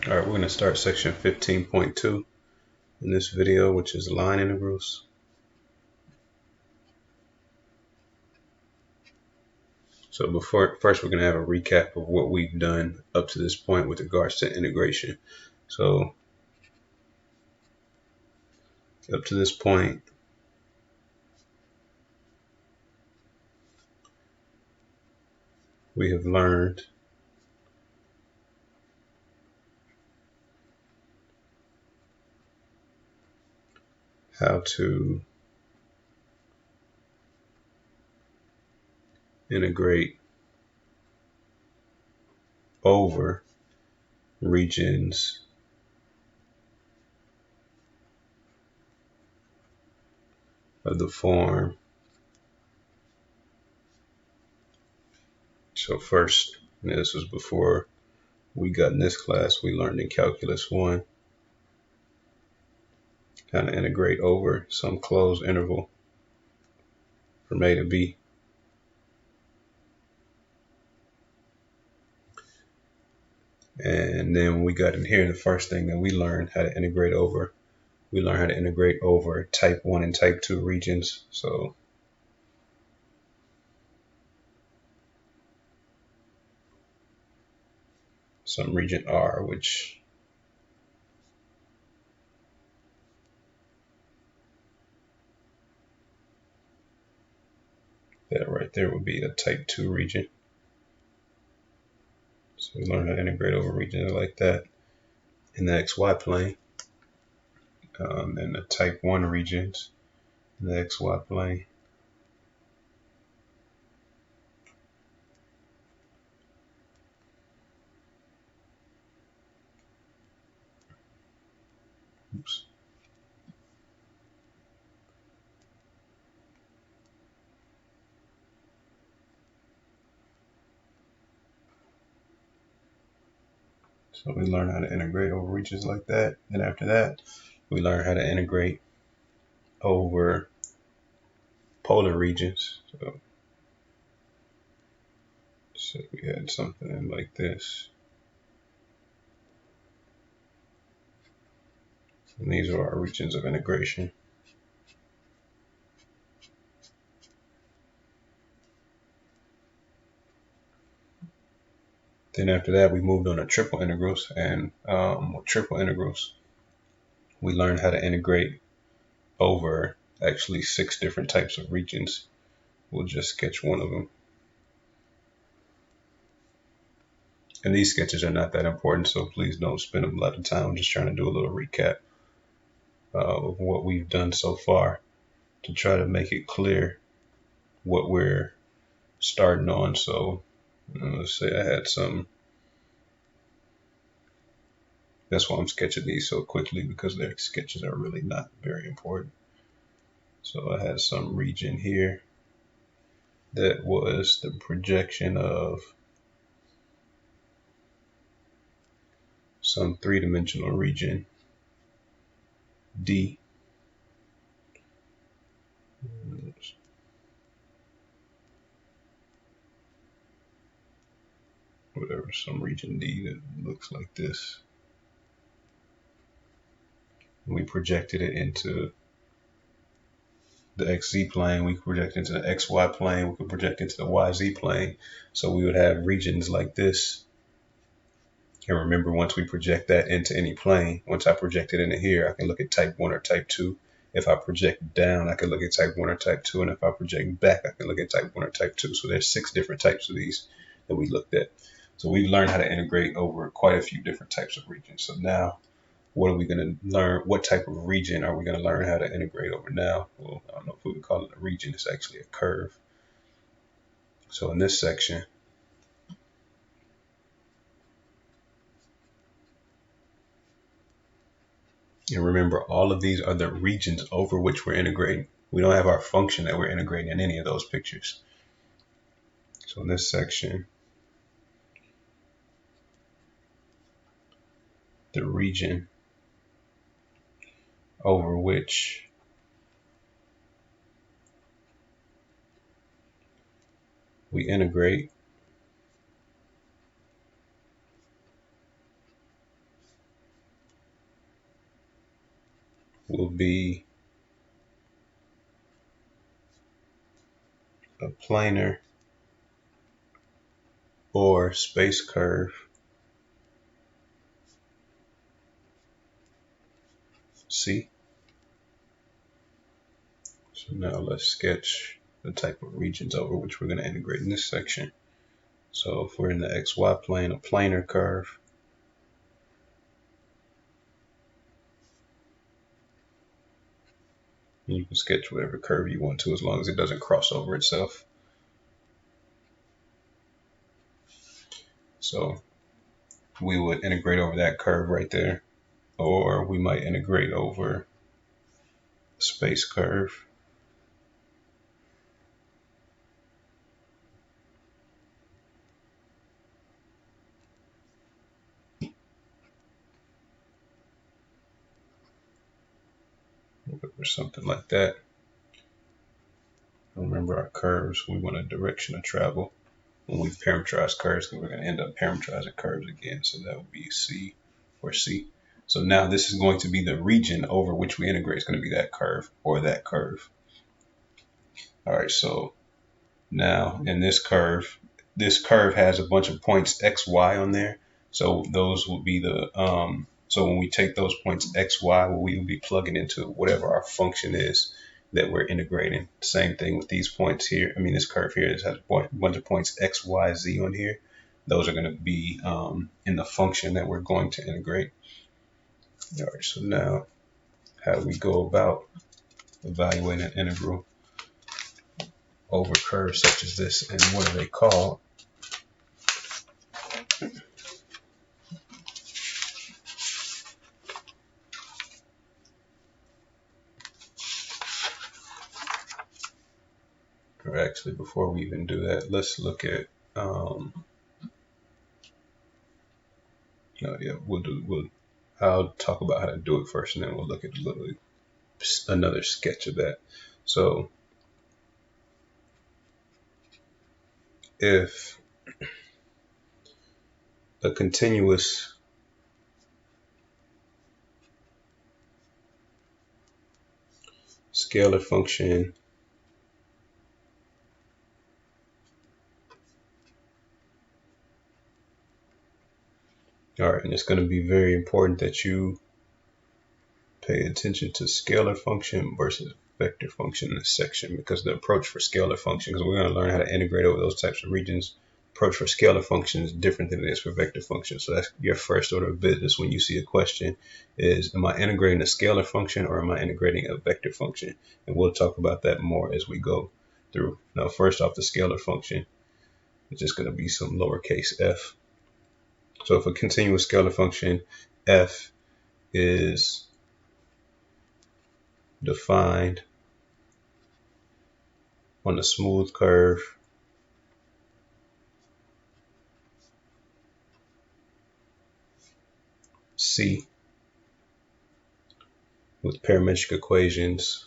Alright, we're going to start section 15.2 in this video, which is line integrals. So first we're going to have a recap of what we've done up to this point with regards to integration. So up to this point, we have learned how to integrate over regions of the form. So first, and this was before we got in this class, we learned in Calculus 1 how to integrate over some closed interval from A to B. And then when we got in here, the first thing that we learned how to integrate over, we learned how to integrate over type 1 and type 2 regions. So some region R, which that right there would be a type 2 region. So we learned how to integrate over regions like that in the XY plane, and the type 1 regions in the XY plane. Oops. So we learned how to integrate over regions like that. And after that, we learned how to integrate over polar regions. So we had something like this. And these are our regions of integration. Then after that, we moved on to triple integrals. And with triple integrals, we learned how to integrate over actually 6 different types of regions. We'll just sketch one of them. And these sketches are not that important, so please don't spend a lot of time. I'm just trying to do a little recap of what we've done so far to try to make it clear what we're starting on. So let's say I had some. That's why I'm sketching these so quickly, because their sketches are really not very important. So I had some region here that was the projection of some 3-dimensional region D. Whatever, some region D that looks like this. We projected it into the XZ plane, we project into the XY plane, we could project into the YZ plane. So we would have regions like this. And remember, once we project that into any plane, once I project it into here, I can look at type 1 or type 2. If I project down, I can look at type 1 or type 2. And if I project back, I can look at type 1 or type 2. So there's 6 different types of these that we looked at. So we've learned how to integrate over quite a few different types of regions. So now, what are we going to learn? What type of region are we going to learn how to integrate over now? Well, I don't know if we would call it a region. It's actually a curve. So in this section, and remember, all of these are the regions over which we're integrating. We don't have our function that we're integrating in any of those pictures. So in this section, the region over which we integrate will be a planar or space curve C. So now let's sketch the type of regions over which we're going to integrate in this section. So if we're in the XY plane, a planar curve, you can sketch whatever curve you want to as long as it doesn't cross over itself. So we would integrate over that curve right there, or we might integrate over a space curve. Or something like that. Remember our curves, we want a direction of travel. When we parameterize curves, we're going to end up parameterizing curves again. So that would be C or C. So now this is going to be the region over which we integrate. It's going to be that curve or that curve. All right, so now in this curve has a bunch of points X, Y on there. So those will be the, so when we take those points X, Y, we will be plugging into whatever our function is that we're integrating. Same thing with these points here. I mean, this curve here has a bunch of points X, Y, Z on here. Those are going to be in the function that we're going to integrate. All right, so now how do we go about evaluating an integral over curves such as this, and what are they called? Or actually, before we even do that, let's look at I'll talk about how to do it first, and then we'll look at another sketch of that. So if a continuous scalar function all right, and it's going to be very important that you pay attention to scalar function versus vector function in this section, because the approach for scalar function, because we're going to learn how to integrate over those types of regions, approach for scalar function is different than it is for vector function. So that's your first order of business when you see a question is, am I integrating a scalar function or am I integrating a vector function? And we'll talk about that more as we go through. Now, first off, the scalar function is just going to be some lowercase f. So if a continuous scalar function f is defined on a smooth curve C with parametric equations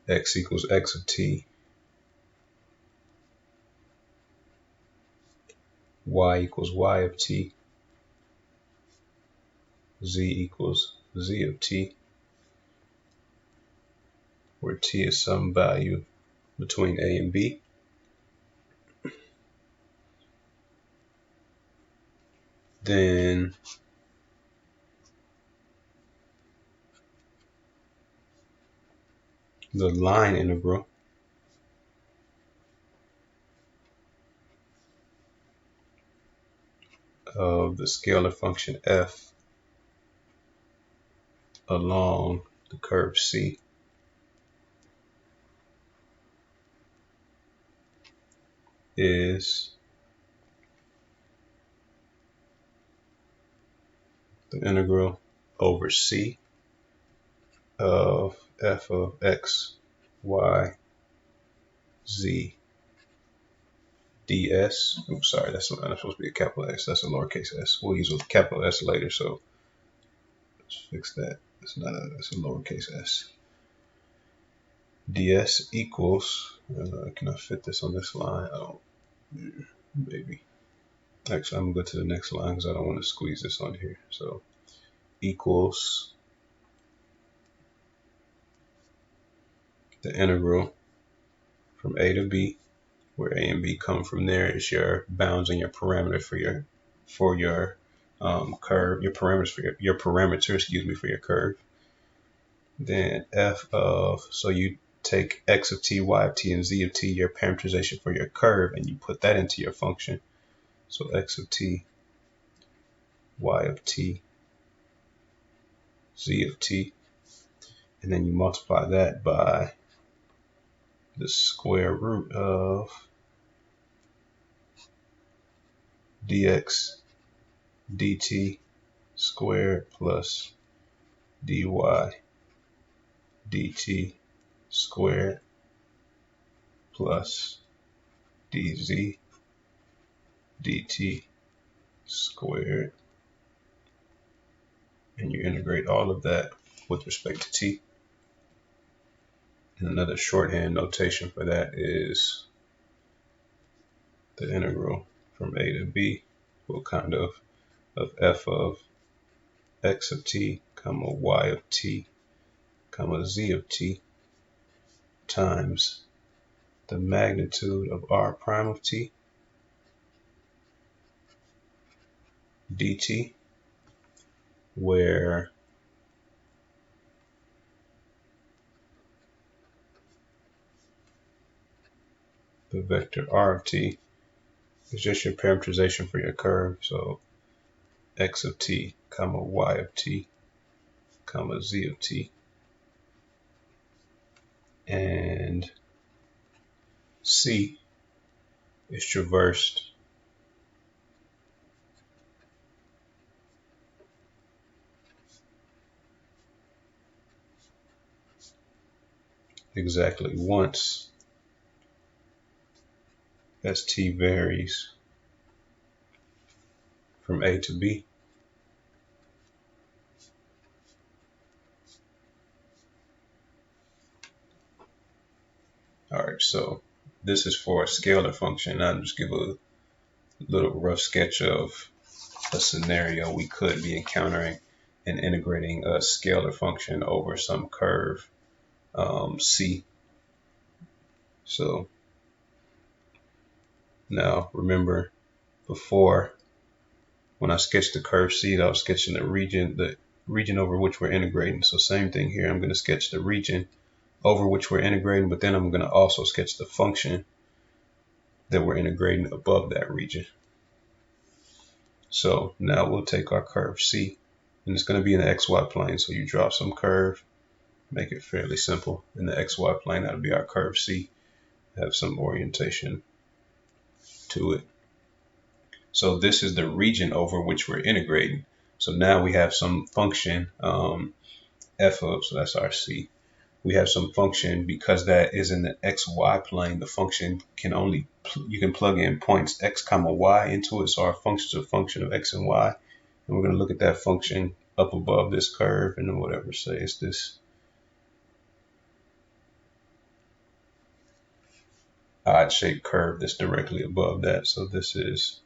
x equals x of t, y equals y of t, z equals z of t, where t is some value between a and b. Then the line integral of the scalar function f along the curve C is the integral over C of f of x, y, z ds. I'm sorry, that's not supposed to be a capital S. That's a lowercase s. We'll use a capital S later, so let's fix that. That's a lowercase s. ds equals, can I fit this on this line? I don't, maybe. Actually, I'm gonna go to the next line because I don't want to squeeze this on here. So equals the integral from a to b, where a and b come from. There is your bounds and your parameter for your curve, your parameters for your parameter, excuse me, for your curve. Then f of, so you take x of t, y of t, and z of t, your parameterization for your curve, and you put that into your function. So x of t, y of t, z of t, and then you multiply that by the square root of dx dt squared plus dy dt squared plus dz dt squared, and you integrate all of that with respect to t. And another shorthand notation for that is the integral from a to b, well, kind of f of x of t, comma y of t, comma z of t times the magnitude of r prime of t dt, where the vector r of t is just your parameterization for your curve. So x of t, comma y of t, comma z of t, and c is traversed exactly once as t varies from a to b. All right, so this is for a scalar function. I'll just give a little rough sketch of a scenario we could be encountering in integrating a scalar function over some curve c. So now remember, before, when I sketched the curve c, I was sketching the region over which we're integrating. So same thing here, I'm going to sketch the region over which we're integrating, but then I'm going to also sketch the function that we're integrating above that region. So now we'll take our curve c, and it's going to be in the xy plane. So you draw some curve, make it fairly simple. In the xy plane, that'll be our curve c, have some orientation to it. So this is the region over which we're integrating. So now we have some function f of, so that's our c. We have some function, because that is in the xy plane, the function can only, you can plug in points x comma y into it. So our function is a function of x and y. And we're going to look at that function up above this curve, and then whatever, say it's this odd shaped curve that's directly above that. So this is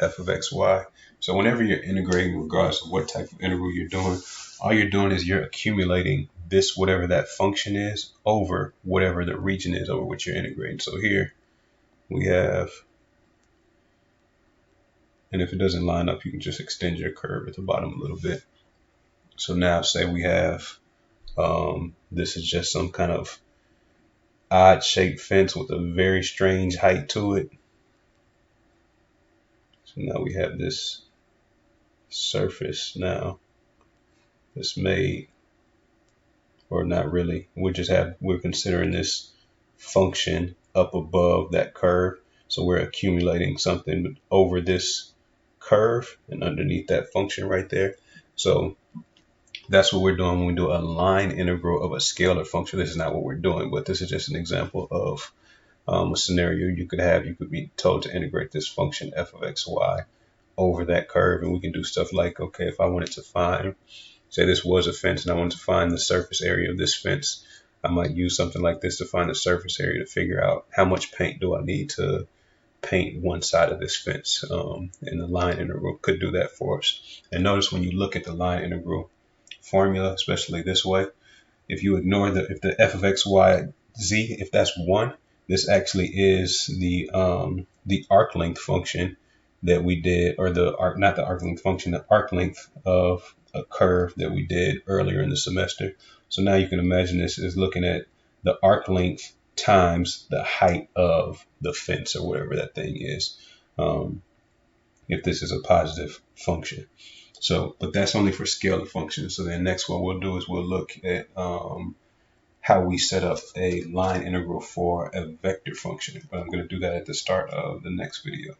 f of xy. So whenever you're integrating, regardless of what type of integral you're doing, all you're doing is you're accumulating this, whatever that function is, over whatever the region is over which you're integrating. So here we have, and if it doesn't line up, you can just extend your curve at the bottom a little bit. So now say we have, this is just some kind of odd shaped fence with a very strange height to it. So now we have this surface now that's made, or not really, we're considering this function up above that curve. So we're accumulating something over this curve and underneath that function right there. So that's what we're doing when we do a line integral of a scalar function. This is not what we're doing, but this is just an example of a scenario you could have. You could be told to integrate this function f of xy over that curve, and we can do stuff like, okay, if I wanted to find say this was a fence and I wanted to find the surface area of this fence, I might use something like this to find the surface area to figure out how much paint do I need to paint one side of this fence. And the line integral could do that for us. And notice when you look at the line integral formula, especially this way, if you ignore if the f of x, y, z, if that's 1, this actually is the arc length function that we did, or the arc, not the arc length function, the arc length of a curve that we did earlier in the semester. So now you can imagine this is looking at the arc length times the height of the fence or whatever that thing is, if this is a positive function. So, but that's only for scalar functions. So then next what we'll do is we'll look at how we set up a line integral for a vector function. But I'm going to do that at the start of the next video.